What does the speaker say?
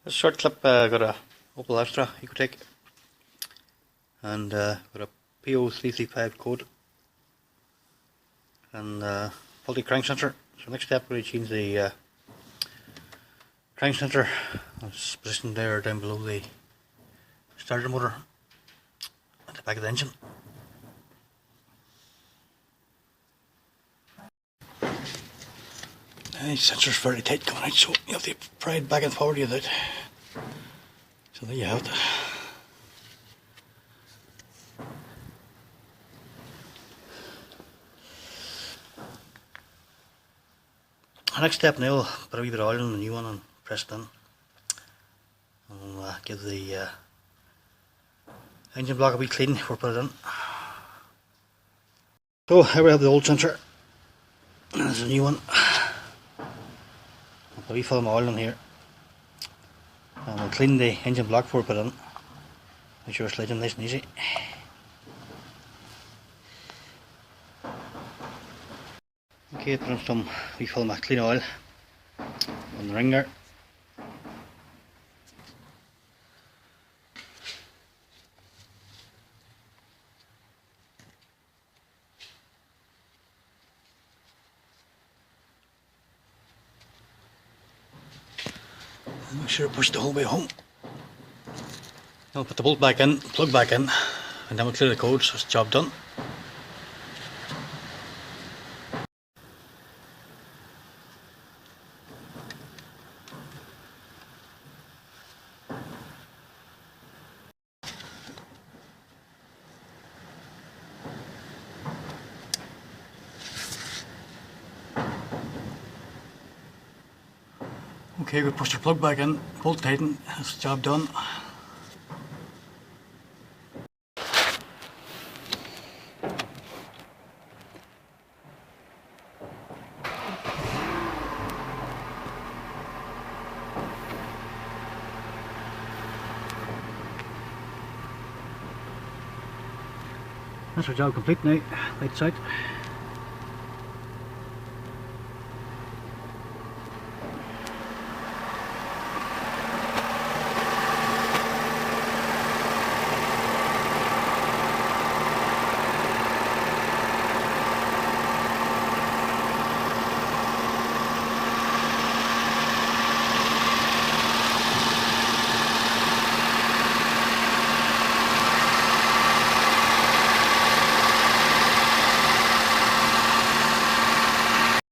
This short clip got a Opel Astra ecotec and got a P0335 code and faulty crank sensor. So next step we change the crank sensor. It's positioned there down below the starter motor at the back of the engine. The sensor's very tight coming out, so you have to pry it back and forward with it. So there you have it. The next step now, I'll put a wee bit of oil in the new one and press it in. And we'll give the engine block a wee clean before we put it in. So here we have the old sensor. There's a new one. I'll put a wee film of oil in here. And we'll clean the engine block before we put it in. Make sure it's sliding nice and easy. Okay, put in some wee film of clean oil on the ring there. Make sure to push the whole way home. I'll put the bolt back in, plug back in, and then we'll clear the code, so it's job done. Okay, we push the plug back in, bolt tighten, that's the job done. That's our job complete now, lights out.